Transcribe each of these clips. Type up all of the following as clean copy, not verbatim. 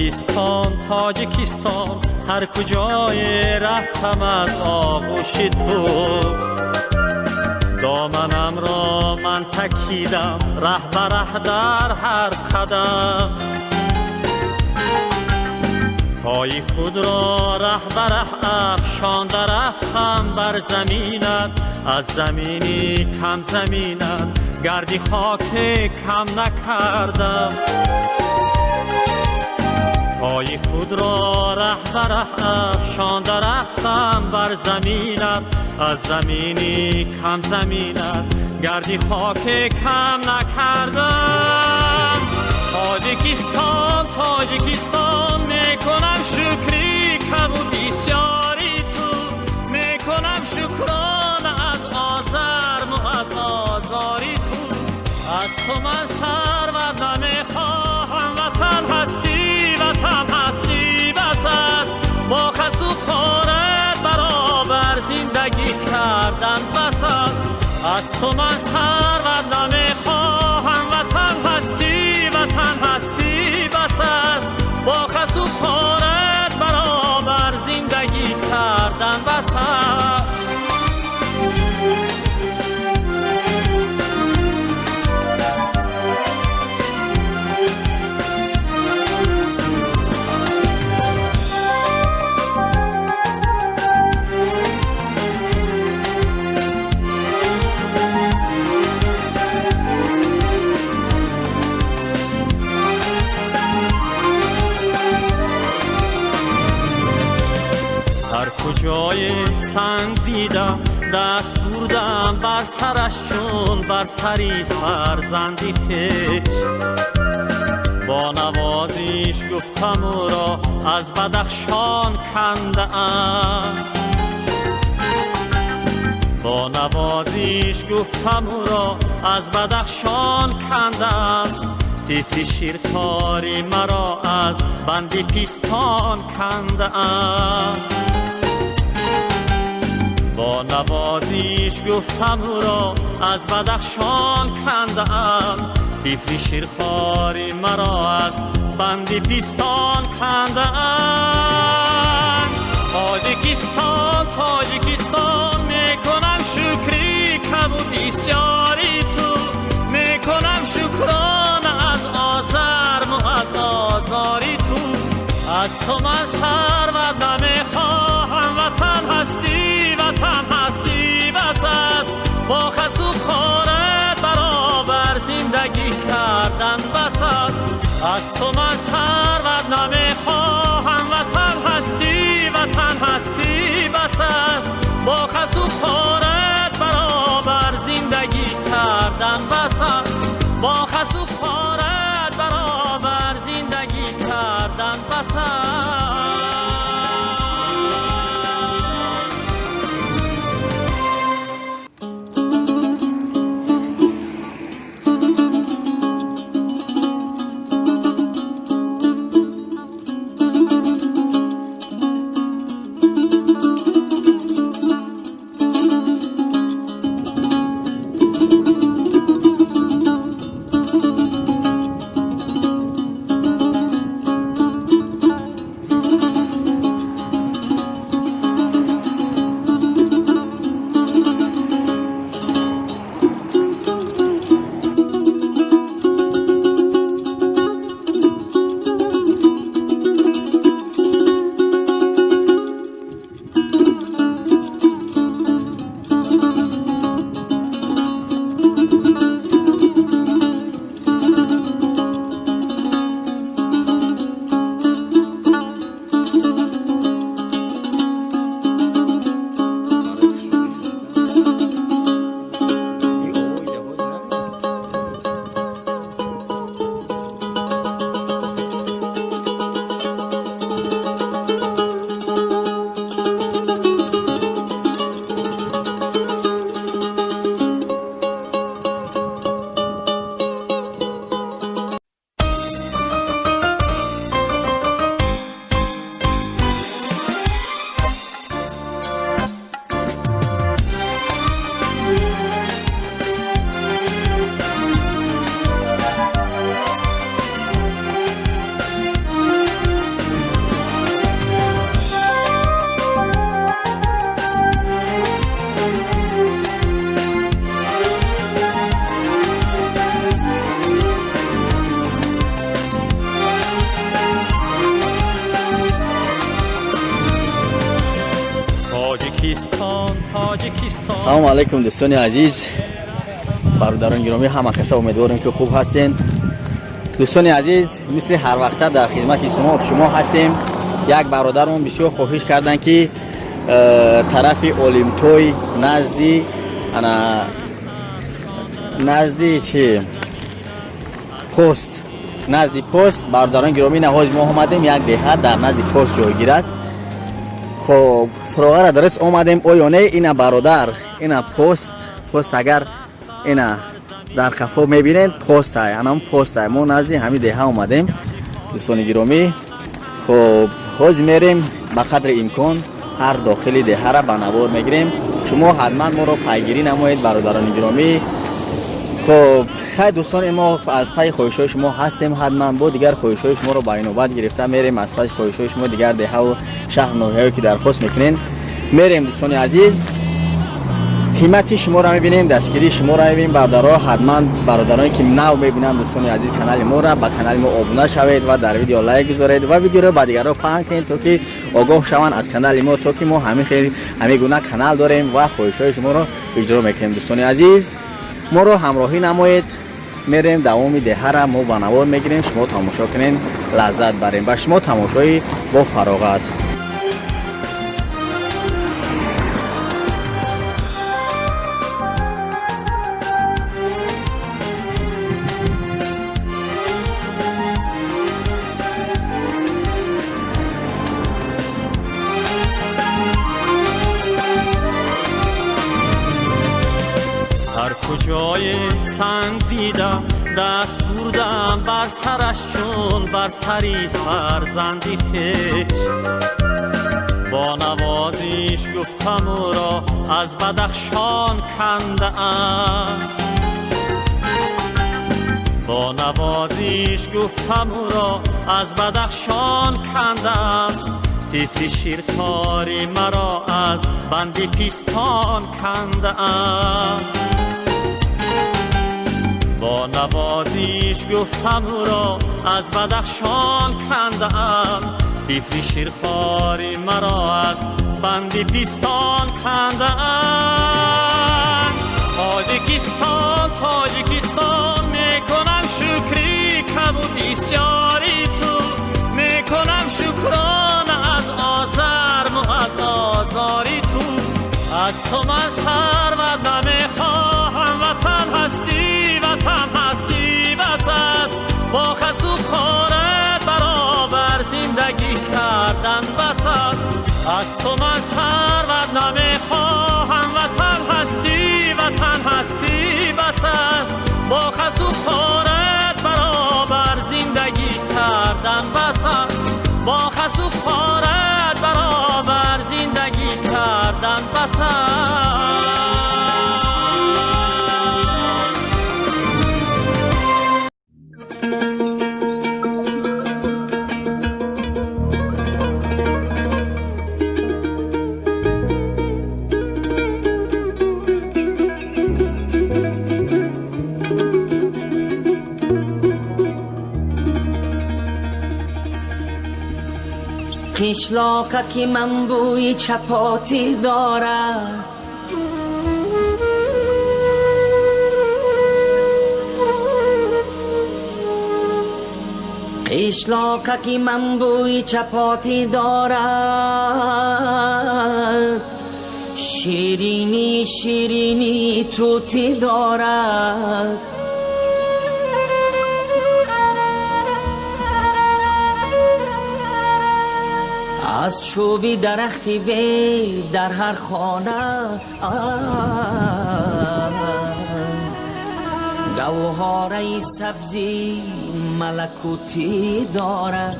تاجیکستان تاجیکستان، هر کجای رفتم از آغوش تو. دامنم را من تکیدم ره به ره در هر قدم، پای خود را ره به ره افشانده رفتم بر زمینت، از زمینی کم زمینت گردی خاک کم نکردم. پای خود را ره به ره افشانده رفتم بر زمینت، از زمینی کم زمینت گردی خاک کم نکردم. تاجیکستان تاجیکستان میکنم شکری کم و بسیاری تو، میکنم شکران از آزرم و از آزاری تو. از تو من سرود نمیخواهم، وطن هستی وطن هستی بس است، با خس و خارت برابر زندگی کردن بس است. از تو من سرود نمیخواهم، وطن هستی وطن هستی بس است، با خس و خارت برابر زندگی کردن بس است. کجای سنگ دیدم دست بردم بر سرش چون بر سری فرزندی خویش، با نوازش گفتم او را از بدخشان کنده ام، با نوازش گفتم او را از بدخشان کنده ام. طفل شیرکاری مرا از بند پیستان کنده ام، با نوازش گفتم او را از بدخشان کنده ام. طفل شیرخواری مرا از بند پیستان کنده ام. تاجیکستان تاجیکستان میکنم شکری کم و بسیاری تو، میکنم شکران از آزرم و از آزاری تو. از تو من ثروت نمیخواهم، وطن هستی وطن هستی بس است، با خس و خارت برابر زندگی کردن بس است. از تو من ثروت نمیخواهم، وطن هستی وطن هستی بس است، با خس و خارت برابر زندگی کردن بس است، با خس و خارت برابر زندگی کردن بس است. سلام علیکم دوستان عزیز، برادران گرامی، همه کسا امیدوارم که خوب هستین. دوستان عزیز، مثل هر وقت در خدمت شما هستیم. یک برادرمون بسیار خواهش کردن که طرف اولیمتوی نزدی چی پست برادران گرامی نهاز ما اومدیم. یک دهه در نزدیک پست جایگیر است. خب سراغ را درست اومدیم او یا نه. اینا برادر، اینا پست اگر اینا در کفو میبینین پست های انام پست های ما نزدی همین دهه اومدیم دوستان گرامی. خب حاضر میریم به قدر امکان هر داخلی دهه را به نوار میگیریم. شما حتما ما رو پیگیری نمایید برادران گرامی. خب خیلی دوستان ما از پای خواهش‌های شما هستیم. حتما با دیگر خواهش‌های شما رو با نوبت گرفته میریم. از پای خواهش‌های شما دیگر ده و شهر نوحه‌ای که درخواست میکنین میریم دوستان عزیز. قیمت شما رو میبینیم، دستگیری شما رو میبینیم. برادرها حتما برادرانی که نو میبینن دوستان عزیز کانال ما را با کانال ما ابونه شوید و در ویدیو لایک بذارید و ویدیو رو با دیگران پهن کنید تا که آگاه شوند از کانال ما، تا که ما همین گونه کانال داریم و خواهش‌های شما رو اجرا میکنیم. دوستان عزیز ما رو همراهی نمایید. میریم دوام دهه را ما با نوار میگیریم. شما تماشا کنین، لذت بریم و شما تماشایی با فراغت. هر کجای سنگ دیدم دست بردم بر سرش چون بر سری فرزندی خویش. با نوازش گفتم او را از بدخشان کنده ام. با نوازش گفتم او را از بدخشان کندم. طفل شیرخواری مرا از بند پیستان کنده ام. با نوازش گفتم او را از بدخشان کنده ام. طفل شیرخواری مرا از بند پیستان کنده ام. تاجیکستان میکنم شکری کبود بسیاری تو. میکنم شکرانه از آزرم و از آزاری تو. از تو من ثروت نمیخواهم، وطن هستی بس است. با خس و خارت برابر زندگی کردن بس است. از تو من ثروت نمیخواهم، وطن هستی بس است. با خس و خارت برابر زندگی کردن بس است. با خس و خارت برابر زندگی کردن بس است. قشلاقه که من بوی چپاتی دارد، قشلاقه که من بوی چپاتی دارد. شیرینی توتی دارد. از چوبی درختی بی در هر خانه گوهاره سبزی ملکوتی دارد.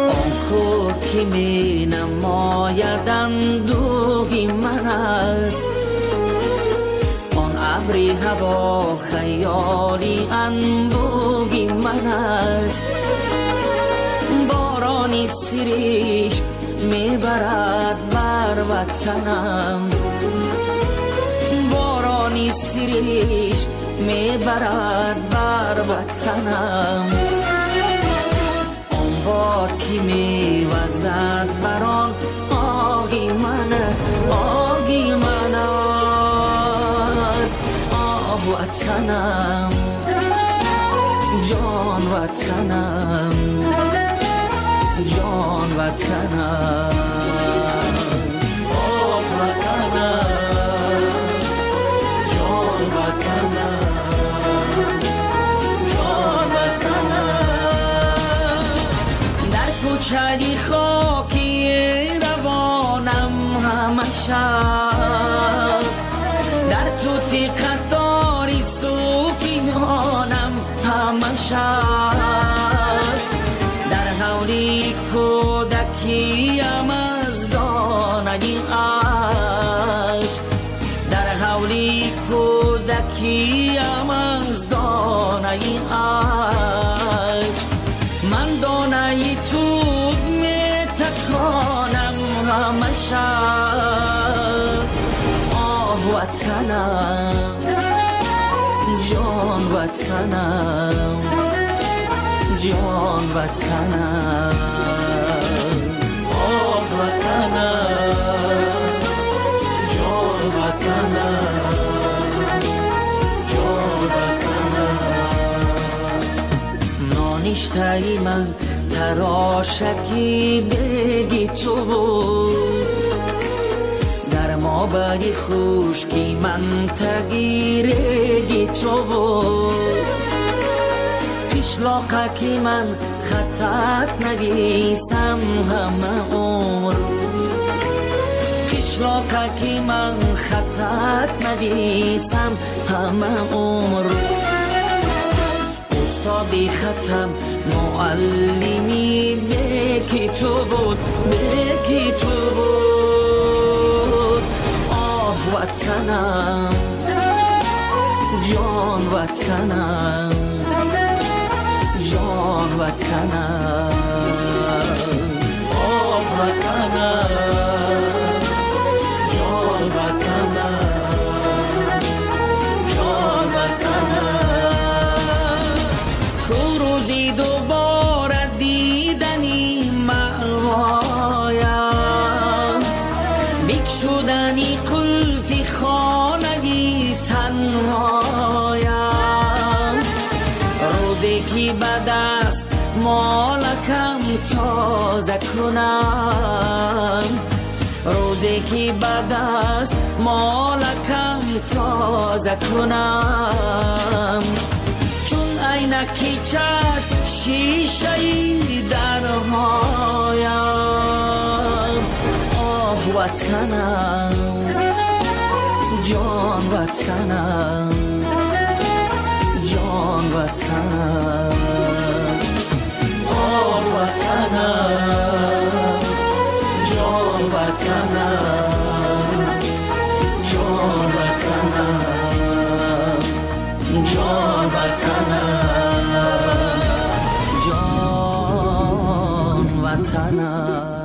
آن کو که می نماید اندوهی من است. ابری هوا خیالی اندوهی من است. بارانی سریش میبرد بر وطنم. بارانی سریش میبرد بر وطنم. کی میوزد بران آهی من است آهی من است آه وطنم جان وطنم جان وطنم آه وطنم جان وطنم جان وطنم در کوچه خاکی روانم همشب در توتی قطاری صوفیانم همشب در حولی کودکیم از دانه عشق در حولی کودکیم از دانه عشق من دانه توب می تکانم همشب آه وطنم جان وطنم جان وطنم آه وطنم جان وطنم جان وطنم نانشتهی من تراشکی دیگی تو بود در ما بگی خوشکی من تگیرگی تو بود پیشلاقه که من خطت نویسم همه عمر پیشلاقه که من خطت نویسم همه عمر استادی ختم معلمی بکی تو بود بکی تو بود آه وطنم جان وطنم جان وطنم آه وطنم جان وطنم جان وطنم روزی دوباره دیدنی مأوایم بکشودنی قلفی خانگی تنهایم روزی که به دست مالکم تازه کنم روزی که به دست مالکم تازه کنم چون عینکی چشم شیشه‌ای درهایم آه وطنم جان وطنم جان وطنم آه وطنم جان وطنم جان وطنم جان وطنم جان وطنم